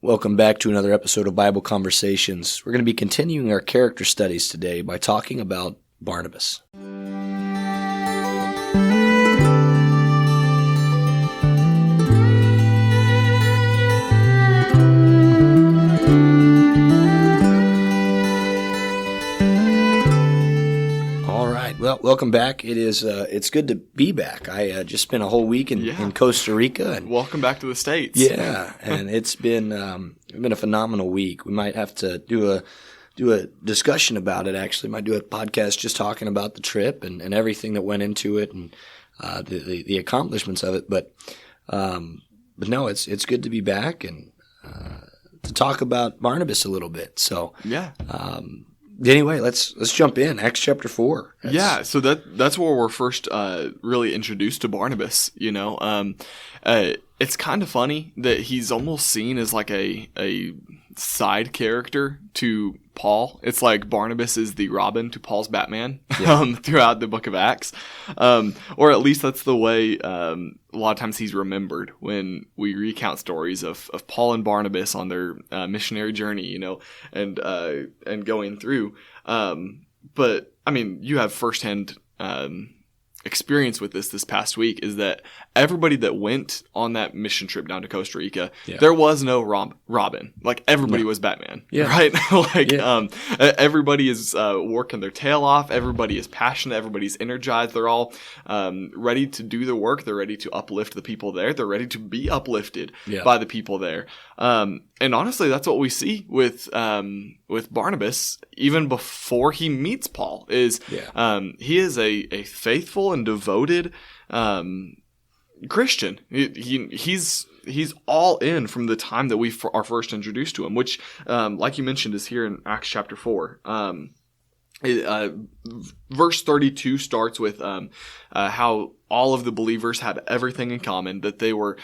Welcome back to another episode of Bible Conversations. We're going to be continuing our character studies today by talking about Barnabas. Well, welcome back. It's good to be back. I just spent a whole week in Costa Rica, and welcome back to the States. Yeah, and it's been a phenomenal week. We might have to do a discussion about it. Actually, might do a podcast just talking about the trip and everything that went into it and the accomplishments of it. But no, it's good to be back and to talk about Barnabas a little bit. So yeah. Anyway, let's jump in. Acts chapter 4. So that's where we're first really introduced to Barnabas. You know, it's kind of funny that he's almost seen as like a side character to Paul. It's like Barnabas is the Robin to Paul's Batman throughout the book of Acts. Or at least that's the way a lot of times he's remembered when we recount stories of Paul and Barnabas on their missionary journey, you know, and going through. But I mean, you have firsthand experience with this past week is that everybody that went on that mission trip down to Costa Rica, there was no Robin. Like everybody was Batman, right? Everybody is working their tail off. Everybody is passionate. Everybody's energized. They're all ready to do the work. They're ready to uplift the people there. They're ready to be uplifted by the people there. And honestly, that's what we see with Barnabas even before he meets Paul. He is a faithful and devoted Christian. He's all in from the time that we are first introduced to him, which, like you mentioned, is here in Acts chapter 4. Verse 32 starts with how all of the believers had everything in common, that they were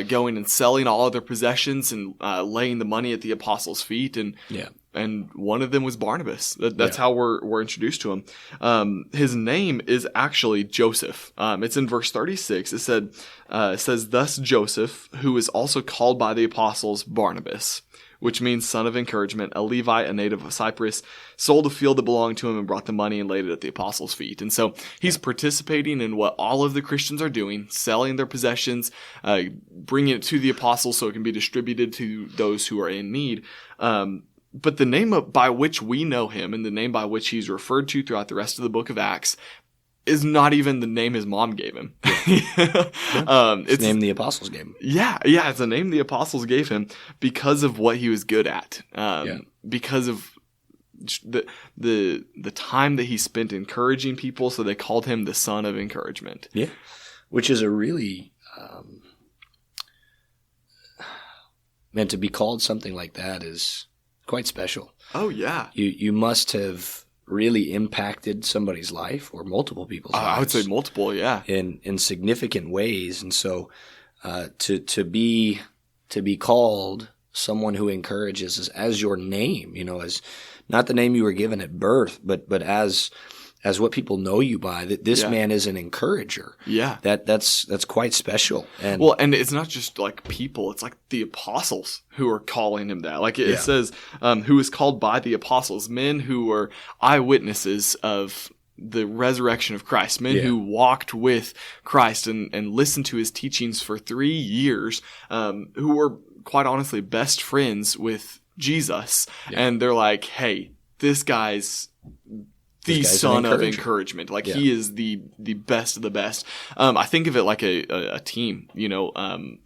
going and selling all of their possessions and laying the money at the apostles' feet. And one of them was Barnabas. That's how we're introduced to him. His name is actually Joseph. It's in verse 36. It says, "Thus Joseph, who is also called by the apostles Barnabas," which means son of encouragement, a Levite, a native of Cyprus, sold a field that belonged to him and brought the money and laid it at the apostles' feet. And so he's participating in what all of the Christians are doing, selling their possessions, bringing it to the apostles so it can be distributed to those who are in need. But the name by which we know him and the name by which he's referred to throughout the rest of the book of Acts is not even the name his mom gave him. It's the name the apostles gave him. Yeah, it's a name the apostles gave him because of what he was good at. Because of the time that he spent encouraging people, so they called him the son of encouragement. Yeah, which is a really meant to be called something like that is quite special. Oh yeah, you must have really impacted somebody's life or multiple people's lives. I would say multiple, yeah, in significant ways. And so to be called someone who encourages as your name, you know, as not the name you were given at birth, but as what people know you by, that this man is an encourager. Yeah. That's quite special. And it's not just like people, it's like the apostles who are calling him that. Like it says, who is called by the apostles, men who were eyewitnesses of the resurrection of Christ, men who walked with Christ and listened to his teachings for 3 years, who were quite honestly best friends with Jesus. Yeah. And they're like, hey, this guy's the son of encouragement. Like he is the best of the best. I think of it like a team, you know,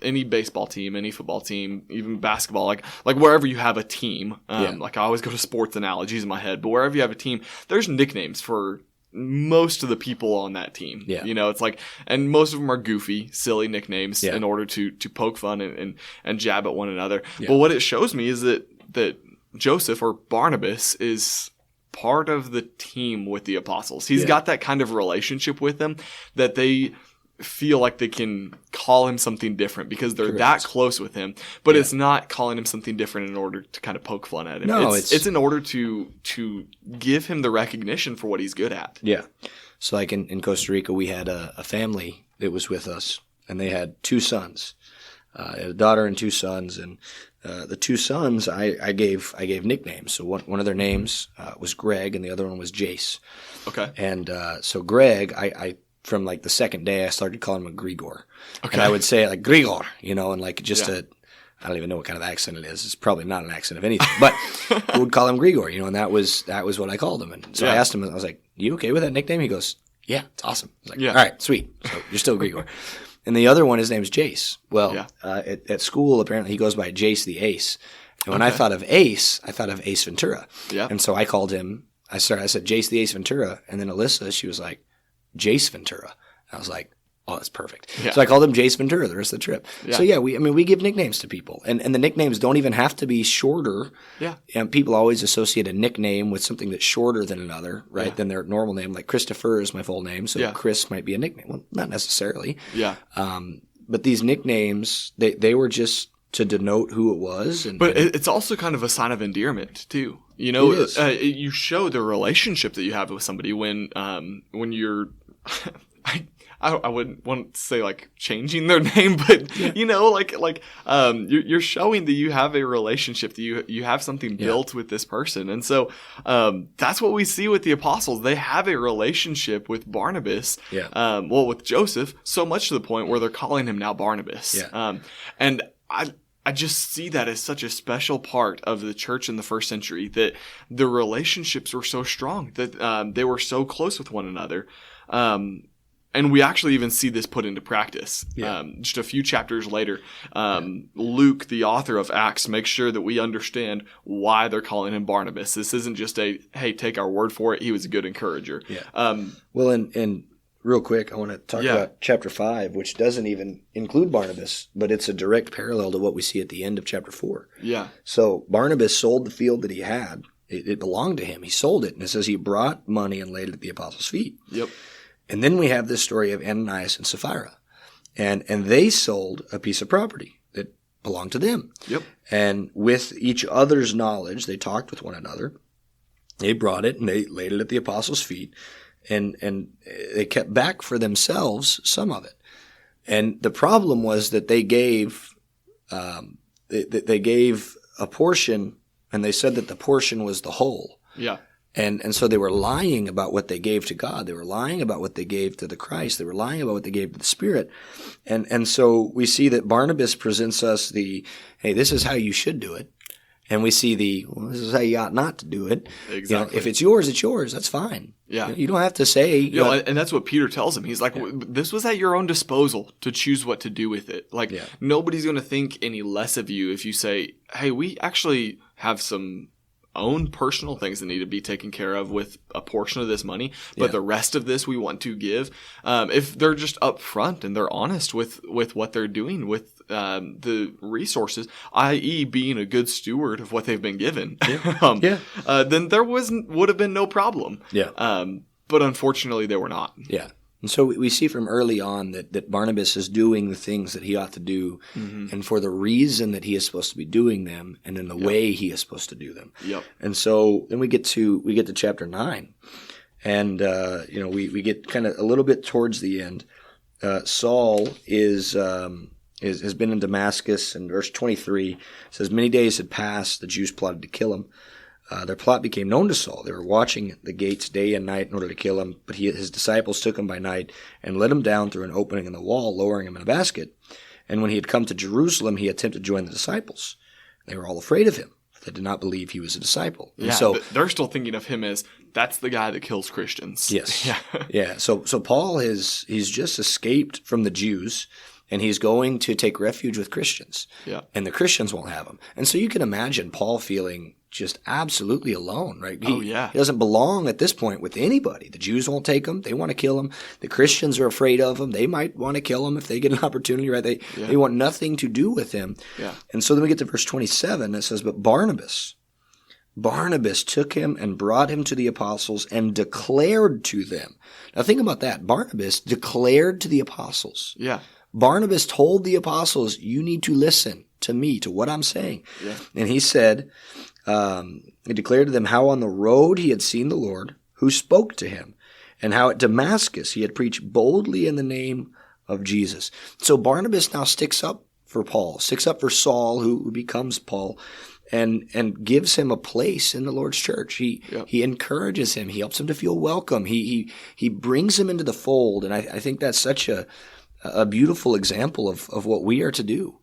any baseball team, any football team, even basketball, like wherever you have a team, like I always go to sports analogies in my head, but wherever you have a team, there's nicknames for most of the people on that team. Yeah. You know, it's like, and most of them are goofy, silly nicknames in order to poke fun and jab at one another. Yeah. But what it shows me is that Joseph or Barnabas is part of the team with the apostles. He's got that kind of relationship with them that they feel like they can call him something different because they're that close with him. But it's not calling him something different in order to kind of poke fun at him. No, it's in order to give him the recognition for what he's good at. Yeah. So like in Costa Rica, we had a family that was with us, and they had 2 sons. I had a daughter and 2 sons, and the 2 sons I gave nicknames. So one of their names was Greg, and the other one was Jace. Okay. And so Greg, I from like the second day I started calling him Grigor. Okay. And I would say it like Grigor, and like just I don't even know what kind of accent it is. It's probably not an accent of anything, but I would call him Grigor, and that was what I called him. And so I asked him, I was like, "You okay with that nickname?" He goes, "Yeah, it's awesome." I was like, "All right, sweet. So you're still Grigor." And the other one, his name's Jace. Well, at school, apparently he goes by Jace the Ace. And when I thought of Ace, I thought of Ace Ventura. Yeah. And so I called him, I said Jace the Ace Ventura. And then Alyssa, she was like, Jace Ventura. And I was like, oh, that's perfect. Yeah. So I called him Jace Ventura the rest of the trip. Yeah. So we give nicknames to people. And the nicknames don't even have to be shorter. Yeah. And people always associate a nickname with something that's shorter than another, right? Than their normal name. Like Christopher is my full name. So Chris might be a nickname. Well, not necessarily. Yeah. But these nicknames, they were just to denote who it was. But it's also kind of a sign of endearment too. You show the relationship that you have with somebody when you're I wouldn't want to say like changing their name, but you're showing that you have a relationship, that you have something built with this person. And so that's what we see with the apostles. They have a relationship with Barnabas, with Joseph, so much to the point where they're calling him now Barnabas. Yeah. And I just see that as such a special part of the church in the first century, that the relationships were so strong, that they were so close with one another. And we actually even see this put into practice. Yeah. Just a few chapters later, Luke, the author of Acts, makes sure that we understand why they're calling him Barnabas. This isn't just hey, take our word for it. He was a good encourager. Yeah. And real quick, I want to talk about chapter 5, which doesn't even include Barnabas, but it's a direct parallel to what we see at the end of chapter 4. Yeah. So Barnabas sold the field that he had. It belonged to him. He sold it. And it says he brought money and laid it at the apostles' feet. Yep. And then we have this story of Ananias and Sapphira. And they sold a piece of property that belonged to them. Yep. And with each other's knowledge, they talked with one another. They brought it and they laid it at the apostles' feet. And they kept back for themselves some of it. And the problem was that they gave a portion, and they said that the portion was the whole. Yeah. And so they were lying about what they gave to God. They were lying about what they gave to the Christ. They were lying about what they gave to the Spirit. And so we see that Barnabas presents us hey, this is how you should do it. And we see this is how you ought not to do it. Exactly. If it's yours, it's yours. That's fine. Yeah. You don't have to say. And that's what Peter tells him. He's like, this was at your own disposal to choose what to do with it. Like, nobody's going to think any less of you if you say, hey, we actually have some own personal things that need to be taken care of with a portion of this money, but the rest of this we want to give. If they're just upfront and they're honest with what they're doing with the resources, i.e. being a good steward of what they've been given, then there would have been no problem. Yeah. But unfortunately they were not. Yeah. And so we see from early on that Barnabas is doing the things that he ought to do, and for the reason that he is supposed to be doing them, and in the way he is supposed to do them. Yep. And so then we get to chapter 9, and we get kind of a little bit towards the end. Saul has been in Damascus, and verse 23 says, "Many days had passed. The Jews plotted to kill him. Their plot became known to Saul. They were watching the gates day and night in order to kill him, but his disciples took him by night and let him down through an opening in the wall, lowering him in a basket. And when he had come to Jerusalem, he attempted to join the disciples. They were all afraid of him. They did not believe he was a disciple." And so they're still thinking of him as, that's the guy that kills Christians. Yes. Yeah. So Paul he's just escaped from the Jews, and he's going to take refuge with Christians. Yeah. And the Christians won't have him. And so you can imagine Paul feeling just absolutely alone, right? He doesn't belong at this point with anybody. The Jews won't take him. They want to kill him. The Christians are afraid of him. They might want to kill him if they get an opportunity, right? They want nothing to do with him. Yeah. And so then we get to verse 27. It says, "But Barnabas took him and brought him to the apostles and declared to them." Now think about that. Barnabas declared to the apostles. Yeah. Barnabas told the apostles, you need to listen to me, to what I'm saying. Yeah. And he said, he declared to them how on the road he had seen the Lord, who spoke to him, and how at Damascus he had preached boldly in the name of Jesus. So Barnabas now sticks up for Paul, sticks up for Saul, who becomes Paul, and gives him a place in the Lord's church. He encourages him. He helps him to feel welcome. He brings him into the fold. And I think that's such a beautiful example of what we are to do.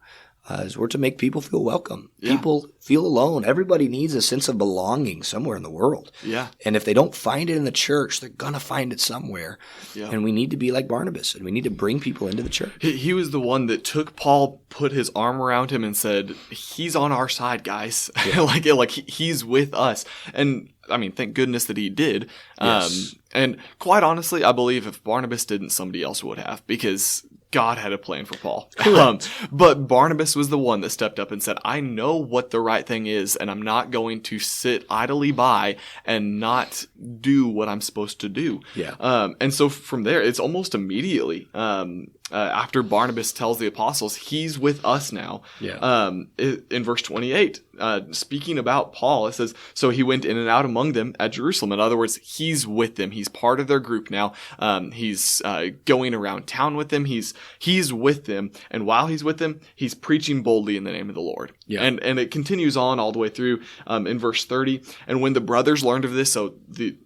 Is we're to make people feel welcome. Yeah. People feel alone. Everybody needs a sense of belonging somewhere in the world. Yeah. And if they don't find it in the church, they're going to find it somewhere. Yeah. And we need to be like Barnabas, and we need to bring people into the church. He was the one that took Paul, put his arm around him, and said, he's on our side, guys. Yeah. like he's with us. And I mean, thank goodness that he did. Yes. And quite honestly, I believe if Barnabas didn't, somebody else would have, because God had a plan for Paul. But Barnabas was the one that stepped up and said, I know what the right thing is, and I'm not going to sit idly by and not do what I'm supposed to do. Yeah. And so from there, it's almost immediately after Barnabas tells the apostles, he's with us now. Yeah. In verse 28, speaking about Paul, it says, so he went in and out among them at Jerusalem. In other words, he's with them. He's part of their group now. He's going around town with them. He's with them. And while he's with them, he's preaching boldly in the name of the Lord. Yeah. And it continues on all the way through in verse 30. And when the brothers learned of this, so the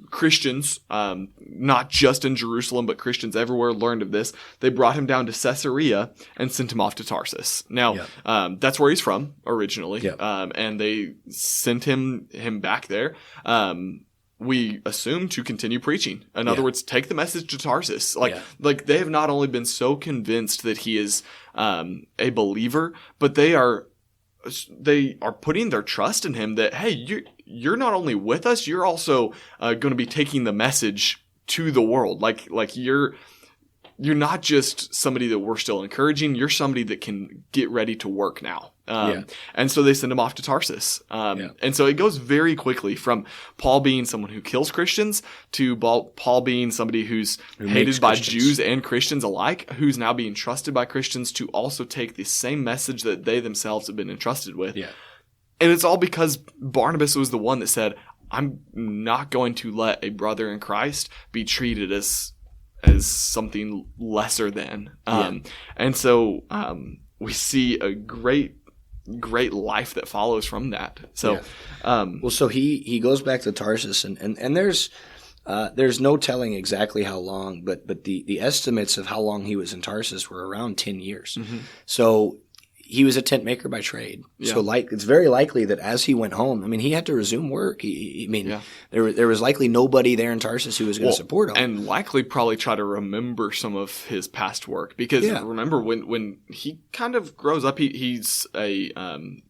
Christians, not just in Jerusalem, but Christians everywhere learned of this. They brought him down to Caesarea and sent him off to Tarsus. Now, that's where he's from originally. And they sent him back there. We assume to continue preaching. In other words, take the message to Tarsus. Like they have not only been so convinced that he is a believer, but they are putting their trust in him that, hey, you're not only with us, you're also going to be taking the message to the world. Like you're not just somebody that we're still encouraging. You're somebody that can get ready to work now. And so they send him off to Tarsus. And so it goes very quickly from Paul being someone who kills Christians to Paul being somebody who's hated by Jews and Christians alike, who's now being trusted by Christians to also take the same message that they themselves have been entrusted with. Yeah. And it's all because Barnabas was the one that said, I'm not going to let a brother in Christ be treated as something lesser than. And so we see a great life that follows from that. So, so he goes back to Tarsus, and there's no telling exactly how long, but the estimates of how long he was in Tarsus were around 10 years. Mm-hmm. So he was a tent maker by trade. Yeah. So it's very likely that as he went home, I mean, he had to resume work. There was likely nobody there in Tarsus who was going to support him. And likely probably try to remember some of his past work. Because remember, when he kind of grows up, he's a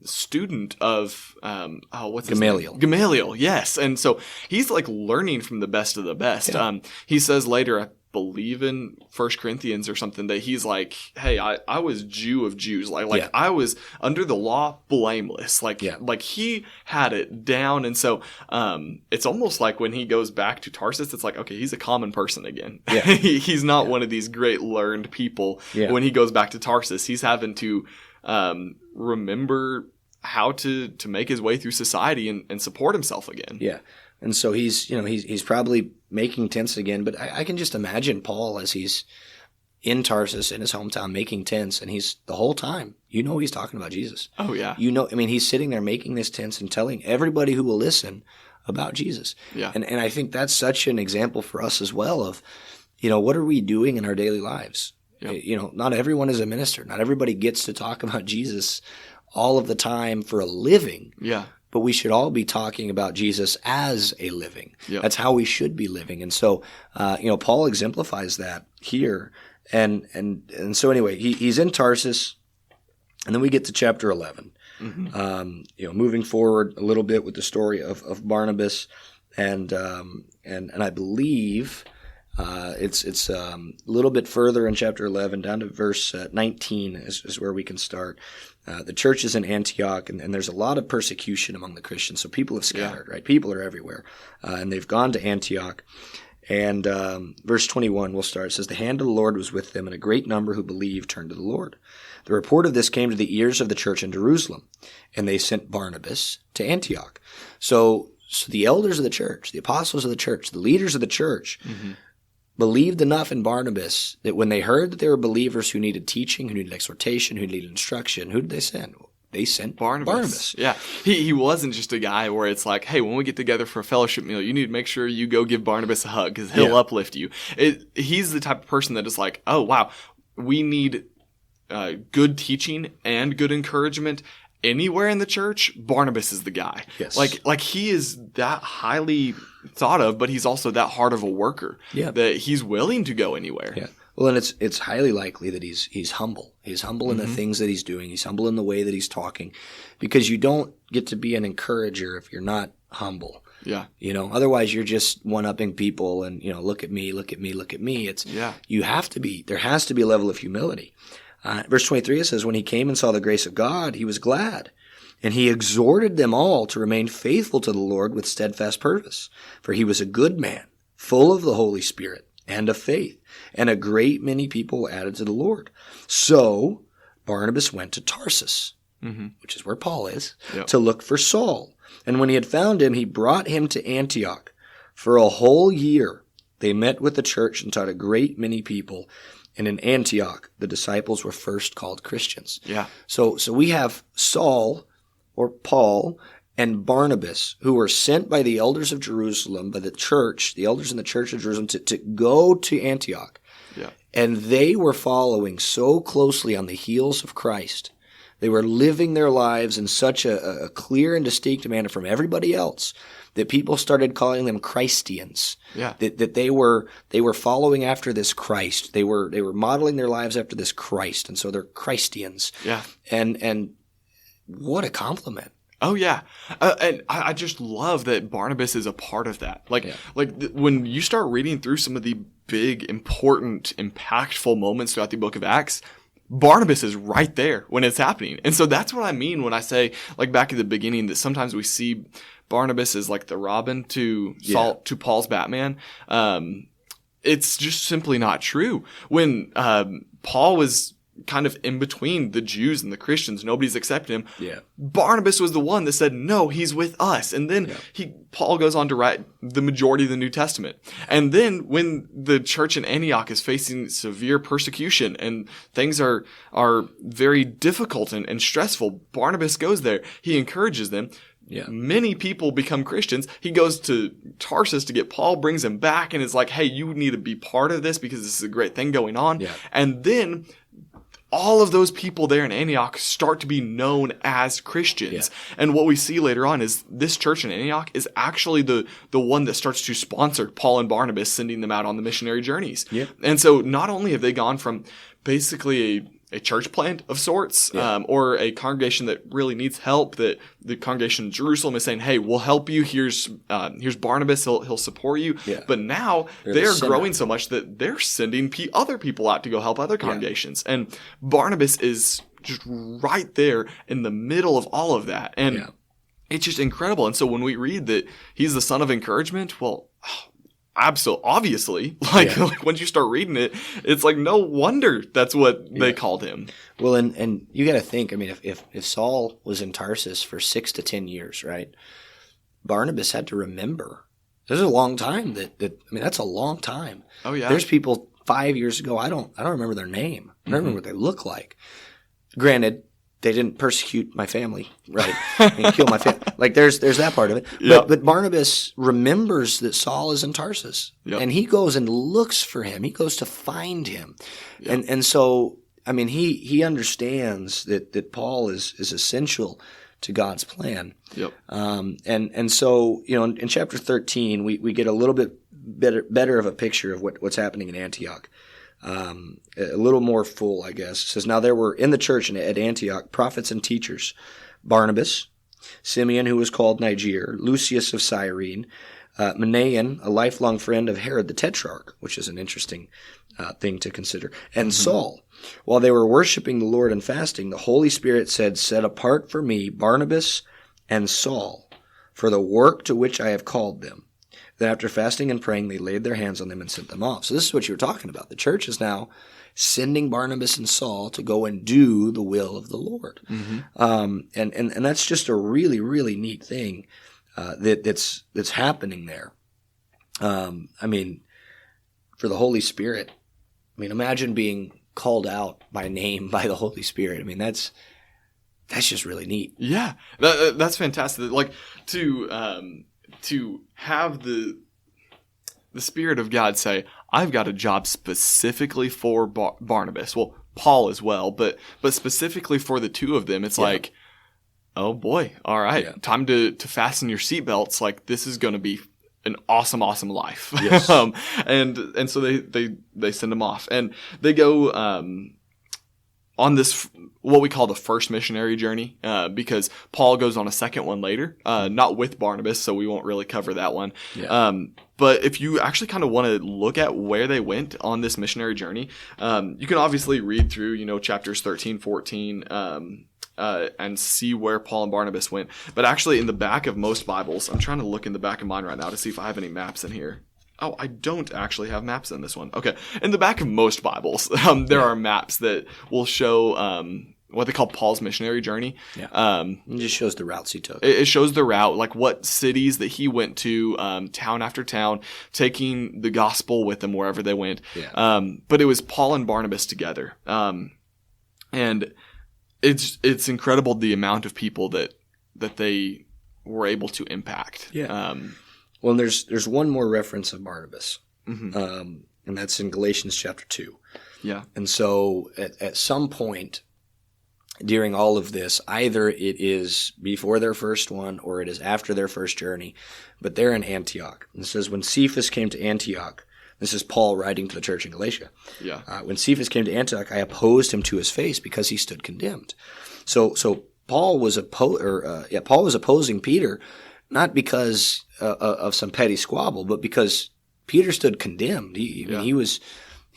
student of, what's his Gamaliel. name? Gamaliel, yes. And so he's like learning from the best of the best. Yeah. He says later, I believe in 1 Corinthians or something, that he's like, hey, I was Jew of Jews. I was under the law blameless. Like he had it down. And so it's almost like when he goes back to Tarsus, it's like, okay, he's a common person again. Yeah. He's not one of these great learned people. Yeah. When he goes back to Tarsus, he's having to remember how to make his way through society and support himself again. Yeah. And so he's probably making tents again, but I can just imagine Paul as he's in Tarsus in his hometown making tents, and he's the whole time, he's talking about Jesus. Oh yeah. He's sitting there making these tents and telling everybody who will listen about Jesus. Yeah. And I think that's such an example for us as well of, what are we doing in our daily lives? Yep. Not everyone is a minister. Not everybody gets to talk about Jesus all of the time for a living. Yeah. But we should all be talking about Jesus as a living. Yep. That's how we should be living. And so, Paul exemplifies that here. And so anyway, he's in Tarsus, and then we get to chapter 11. Mm-hmm. Moving forward a little bit with the story of Barnabas, and I believe it's a little bit further in chapter 11, down to verse 19 is where we can start. The church is in Antioch, and there's a lot of persecution among the Christians. So people have scattered, right? People are everywhere. And they've gone to Antioch. And verse 21 we'll start. It says, the hand of the Lord was with them, and a great number who believed turned to the Lord. The report of this came to the ears of the church in Jerusalem, and they sent Barnabas to Antioch. So the elders of the church, the apostles of the church, the leaders of the church, mm-hmm. believed enough in Barnabas that when they heard that there were believers who needed teaching, who needed exhortation, who needed instruction, who did they send? They sent Barnabas. Yeah. He wasn't just a guy where it's like, hey, when we get together for a fellowship meal, you need to make sure you go give Barnabas a hug because he'll uplift you. He's the type of person that is like, oh, wow, we need good teaching and good encouragement anywhere in the church. Barnabas is the guy. Yes. Like he is that highly thought of, but he's also that hard of a worker that he's willing to go anywhere. Yeah. Well, and it's highly likely that he's humble. He's humble in the things that he's doing. He's humble in the way that he's talking, because you don't get to be an encourager if you're not humble. Yeah. Otherwise you're just one-upping people and, look at me, look at me, look at me. You have to be, there has to be a level of humility. Verse 23, it says, when he came and saw the grace of God, he was glad. And he exhorted them all to remain faithful to the Lord with steadfast purpose. For he was a good man, full of the Holy Spirit and of faith. And a great many people were added to the Lord. So Barnabas went to Tarsus, which is where Paul is, to look for Saul. And when he had found him, he brought him to Antioch. For a whole year they met with the church and taught a great many people. And in Antioch, the disciples were first called Christians. Yeah. So we have Saul, or Paul, and Barnabas, who were sent by the elders of Jerusalem, by the church, the elders in the church of Jerusalem, to go to Antioch. Yeah. And they were following so closely on the heels of Christ. They were living their lives in such a clear and distinct manner from everybody else that people started calling them Christians. Yeah. That they were following after this Christ. They were modeling their lives after this Christ, and so they're Christians. Yeah. And what a compliment. Oh, yeah. And I just love that Barnabas is a part of that. When you start reading through some of the big, important, impactful moments throughout the book of Acts, Barnabas is right there when it's happening. And so that's what I mean when I say, like back at the beginning, that sometimes we see Barnabas as like the Robin to Paul's Batman. It's just simply not true. When Paul was kind of in between the Jews and the Christians, nobody's accepted him. Yeah. Barnabas was the one that said, no, he's with us. And then Paul goes on to write the majority of the New Testament. And then when the church in Antioch is facing severe persecution and things are very difficult and stressful, Barnabas goes there. He encourages them. Yeah. Many people become Christians. He goes to Tarsus to get Paul, brings him back, and is like, hey, you need to be part of this because this is a great thing going on. Yeah. And then all of those people there in Antioch start to be known as Christians. Yeah. And what we see later on is this church in Antioch is actually the one that starts to sponsor Paul and Barnabas, sending them out on the missionary journeys. Yeah. And so not only have they gone from basically a church plant of sorts, or a congregation that really needs help, that the congregation in Jerusalem is saying, hey, we'll help you. Here's Barnabas. He'll support you. Yeah. But now they're growing so much that they're sending other people out to go help other congregations. Yeah. And Barnabas is just right there in the middle of all of that. And it's just incredible. And so when we read that he's the son of encouragement, well, absolutely, obviously, like once you start reading it, it's like no wonder that's what they called him. Well, and you got to think. I mean, if Saul was in Tarsus for 6 to 10 years, right? Barnabas had to remember. There's a long time. That's a long time. Oh yeah. There's people 5 years ago. I don't remember their name. I don't remember what they look like. Granted, they didn't persecute my family, right? And kill my family. Like there's that part of it. But Barnabas remembers that Saul is in Tarsus, and he goes and looks for him. He goes to find him, and so I mean he understands that Paul is essential to God's plan. Yep. And so in chapter 13 we get a little bit better of a picture of what's happening in Antioch. A little more full, I guess. It says, now there were in the church at Antioch prophets and teachers, Barnabas, Simeon, who was called Niger, Lucius of Cyrene, Manaen, a lifelong friend of Herod the Tetrarch, which is an interesting thing to consider, and Saul. While they were worshiping the Lord and fasting, the Holy Spirit said, set apart for me Barnabas and Saul for the work to which I have called them. Then after fasting and praying, they laid their hands on them and sent them off. So this is what you were talking about. The church is now sending Barnabas and Saul to go and do the will of the Lord. Mm-hmm. And that's just a really, really neat thing that's happening there. I mean, for the Holy Spirit. I mean, imagine being called out by name by the Holy Spirit. I mean, that's just really neat. Yeah, that's fantastic. Like to have the Spirit of God say, "I've got a job specifically for Barnabas." Well, Paul as well, but specifically for the two of them. It's like, oh boy, all right, time to fasten your seatbelts. Like, this is going to be an awesome life. Yes. And so they send them off, and they go on this, what we call the first missionary journey, because Paul goes on a second one later, not with Barnabas, so we won't really cover that one. Yeah. But if you actually kind of want to look at where they went on this missionary journey, you can obviously read through, chapters 13, 14, and see where Paul and Barnabas went. But actually, in the back of most Bibles, I'm trying to look in the back of mine right now to see if I have any maps in here. Oh, I don't actually have maps in this one. Okay. In the back of most Bibles, there are maps that will show what they call Paul's missionary journey. Yeah. It just shows the routes he took. It shows the route, like what cities that he went to, town after town, taking the gospel with them wherever they went. Yeah. But it was Paul and Barnabas together. And it's incredible the amount of people that they were able to impact. Yeah. Well, there's one more reference of Barnabas, and that's in Galatians chapter 2. Yeah. And so at some point during all of this, either it is before their first one or it is after their first journey, but they're in Antioch. And it says, when Cephas came to Antioch, this is Paul writing to the church in Galatia. Yeah. When Cephas came to Antioch, I opposed him to his face because he stood condemned. So Paul was opposing Peter, not because of some petty squabble, but because Peter stood condemned. He was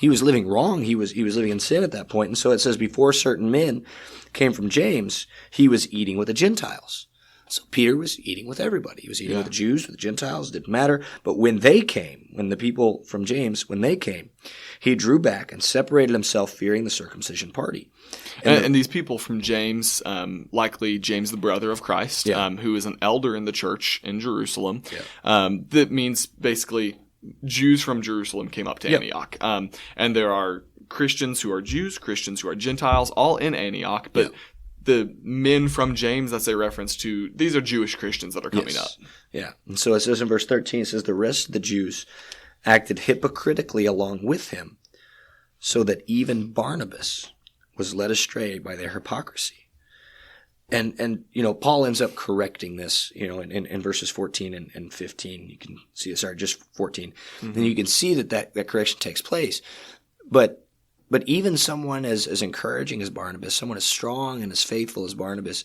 living wrong. He was living in sin at that point. And so it says, before certain men came from James, he was eating with the Gentiles. So Peter was eating with everybody. He was eating with the Jews, with the Gentiles. It didn't matter. But when the people from James, when they came, he drew back and separated himself, fearing the circumcision party. And these people from James, likely James, the brother of Christ, who is an elder in the church in Jerusalem. Yeah. That means basically Jews from Jerusalem came up to Antioch. And there are Christians who are Jews, Christians who are Gentiles, all in Antioch. But the men from James, that's a reference to, these are Jewish Christians that are coming up. Yeah. And so it says in verse 13, it says, the rest of the Jews acted hypocritically along with him, so that even Barnabas was led astray by their hypocrisy. And Paul ends up correcting this, in verses 14 and 15. You can see, just 14. Mm-hmm. And you can see that correction takes place. But even someone as encouraging as Barnabas, someone as strong and as faithful as Barnabas,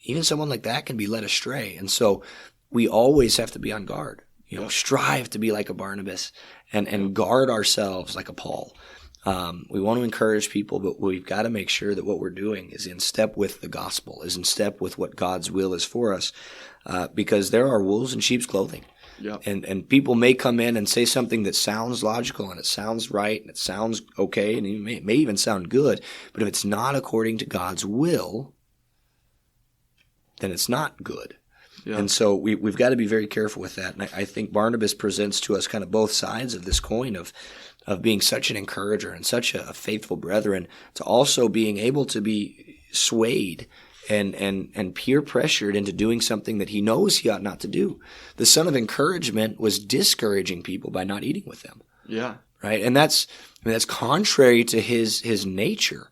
even someone like that can be led astray. And so we always have to be on guard. Strive to be like a Barnabas and guard ourselves like a Paul. We want to encourage people, but we've got to make sure that what we're doing is in step with the gospel, is in step with what God's will is for us, because there are wolves in sheep's clothing. Yep. And people may come in and say something that sounds logical and it sounds right and it sounds okay and it may even sound good, but if it's not according to God's will, then it's not good. Yeah. And so we've got to be very careful with that. And I think Barnabas presents to us kind of both sides of this coin of being such an encourager and such a faithful brethren, to also being able to be swayed and peer pressured into doing something that he knows he ought not to do. The son of encouragement was discouraging people by not eating with them. Yeah. Right? And that's contrary to his nature.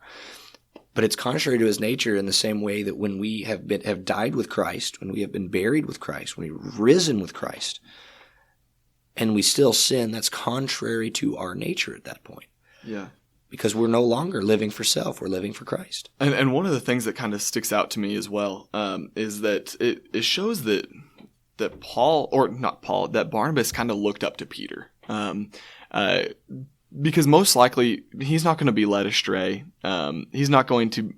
But it's contrary to his nature in the same way that when we have died with Christ, when we have been buried with Christ, when we've risen with Christ, and we still sin, that's contrary to our nature at that point. Yeah. Because we're no longer living for self, we're living for Christ. And one of the things that kind of sticks out to me as well is that it shows that that Barnabas kind of looked up to Peter. Because most likely he's not going to be led astray. He's not going to.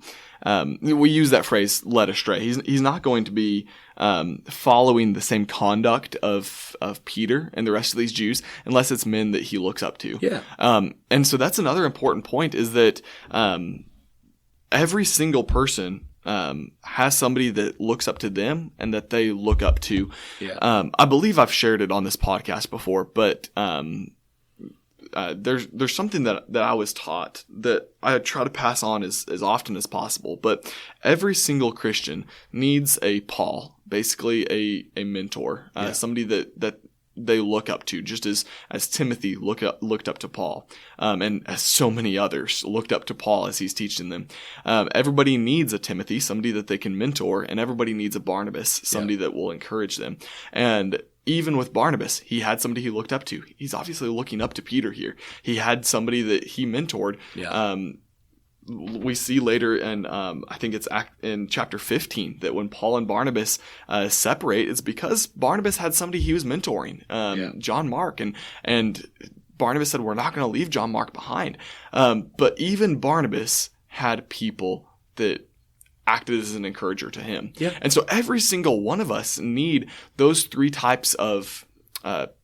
We use that phrase, led astray. He's not going to be following the same conduct of Peter and the rest of these Jews, unless it's men that he looks up to. Yeah. And so that's another important point, is that every single person has somebody that looks up to them and that they look up to. Yeah. I believe I've shared it on this podcast before, but there's something that I was taught that I try to pass on as often as possible. But every single Christian needs a Paul, basically a mentor, somebody that they look up to, just as Timothy looked up to Paul, and as so many others looked up to Paul as he's teaching them. Everybody needs a Timothy, somebody that they can mentor, and everybody needs a Barnabas, somebody that will encourage them. And even with Barnabas, he had somebody he looked up to. He's obviously looking up to Peter here. He had somebody that he mentored. We see later, and I think it's in chapter 15, that when Paul and Barnabas separate, it's because Barnabas had somebody he was mentoring, John Mark, and Barnabas said, we're not going to leave John Mark behind. But even Barnabas had people that acted as an encourager to him. And so every single one of us need those three types of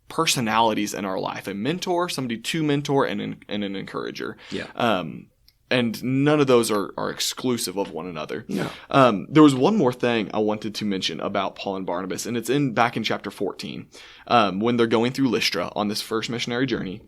personalities in our life: a mentor, somebody to mentor, and an encourager. And none of those are exclusive of one another. There was one more thing I wanted to mention about Paul and Barnabas, and it's back in chapter 14, when they're going through Lystra on this first missionary journey.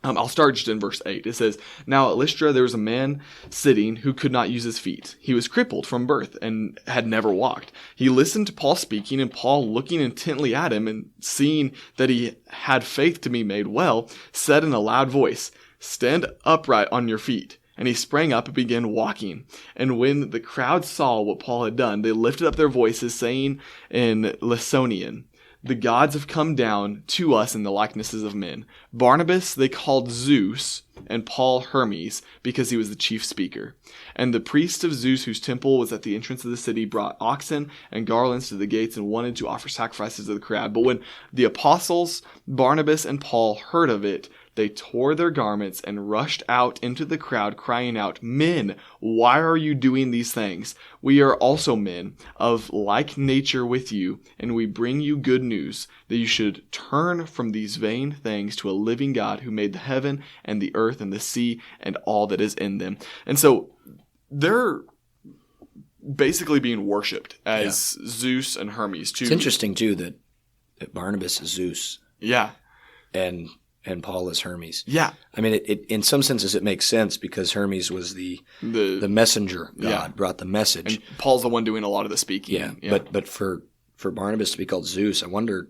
I'll start just in verse 8. It says, "Now at Lystra there was a man sitting who could not use his feet. He was crippled from birth and had never walked. He listened to Paul speaking, and Paul, looking intently at him and seeing that he had faith to be made well, said in a loud voice, 'Stand upright on your feet.' And he sprang up and began walking. And when the crowd saw what Paul had done, they lifted up their voices, saying in Lycaonian, 'The gods have come down to us in the likenesses of men.' Barnabas they called Zeus, and Paul Hermes, because he was the chief speaker. And the priest of Zeus, whose temple was at the entrance of the city, brought oxen and garlands to the gates and wanted to offer sacrifices to the crowd. But when the apostles Barnabas and Paul heard of it, they tore their garments and rushed out into the crowd, crying out, 'Men, why are you doing these things? We are also men of like nature with you, and we bring you good news, that you should turn from these vain things to a living God who made the heaven and the earth and the sea and all that is in them.'" And so they're basically being worshipped as Zeus and Hermes too. It's interesting too that Barnabas is Zeus. And Paul is Hermes. I mean, it in some senses it makes sense, because Hermes was the messenger god, brought the message. And Paul's the one doing a lot of the speaking. But for Barnabas to be called Zeus, I wonder,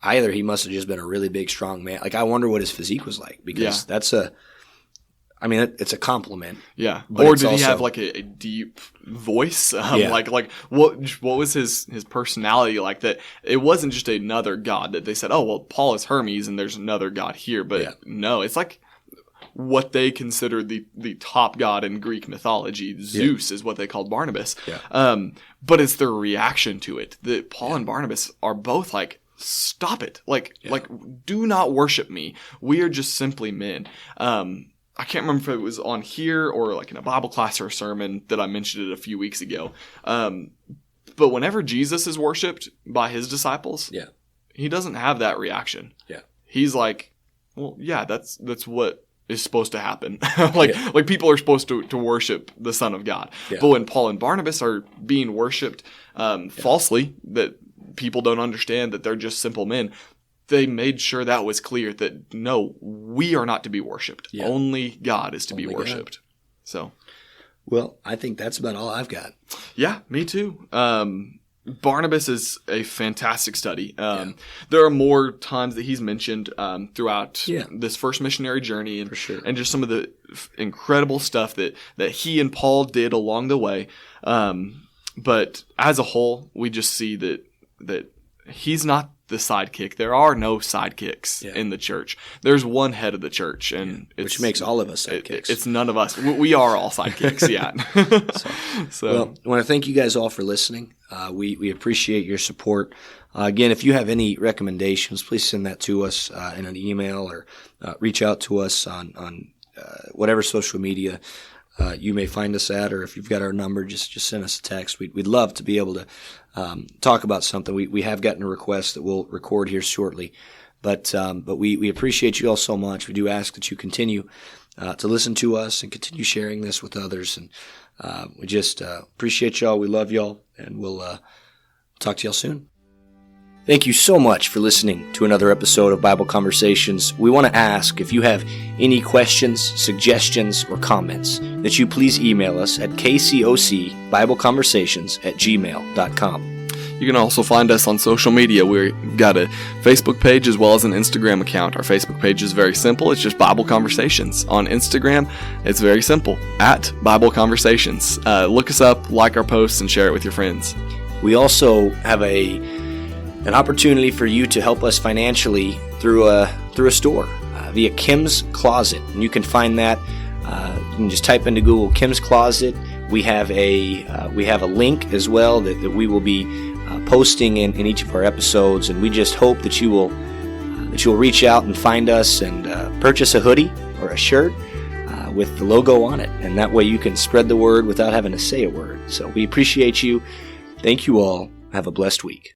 either he must have just been a really big, strong man. Like, I wonder what his physique was like, because it's a compliment. Or did he have like a deep voice? Like what was his personality like, that it wasn't just another god that they said, oh, well, Paul is Hermes and there's another god here. But no, it's like what they considered the top god in Greek mythology. Zeus is what they called Barnabas. But it's their reaction to it that Paul and Barnabas are both like, stop it. Like, do not worship me. We are just simply men. I can't remember if it was on here or like in a Bible class or a sermon that I mentioned it a few weeks ago. But whenever Jesus is worshipped by his disciples, he doesn't have that reaction. He's like, well, that's what is supposed to happen. Like people are supposed to worship the Son of God. But when Paul and Barnabas are being worshipped falsely, that people don't understand that they're just simple men, they made sure that was clear, that no, we are not to be worshipped. Only God is to be worshipped. So, well, I think that's about all I've got. Yeah, me too. Barnabas is a fantastic study. There are more times that he's mentioned throughout this first missionary journey, and and just some of the incredible stuff that he and Paul did along the way. But as a whole, we just see that he's not the sidekick. There are no sidekicks in the church. There's one head of the church, and which makes all of us sidekicks. It's none of us. We are all sidekicks. Well, I want to thank you guys all for listening. We appreciate your support. Again, if you have any recommendations, please send that to us in an email, or reach out to us on whatever social media you may find us at, or if you've got our number, just send us a text. We'd love to be able to talk about something. We have gotten a request that we'll record here shortly, but we appreciate you all so much. We do ask that you continue to listen to us and continue sharing this with others, and we just appreciate y'all. We love y'all, and we'll talk to y'all soon. Thank you so much for listening to another episode of Bible Conversations. We want to ask if you have any questions, suggestions, or comments that you please email us at kcocbibleconversations@gmail.com. You can also find us on social media. We've got a Facebook page as well as an Instagram account. Our Facebook page is very simple. It's just Bible Conversations. On Instagram, it's very simple, at Bible Conversations. Look us up, like our posts, and share it with your friends. We also have an opportunity for you to help us financially through a store via Kim's Closet. And you can find that. You can just type into Google Kim's Closet. We have a link as well that we will be posting in each of our episodes, and we just hope that you will reach out and find us and purchase a hoodie or a shirt with the logo on it, and that way you can spread the word without having to say a word. So we appreciate you. Thank you all. Have a blessed week.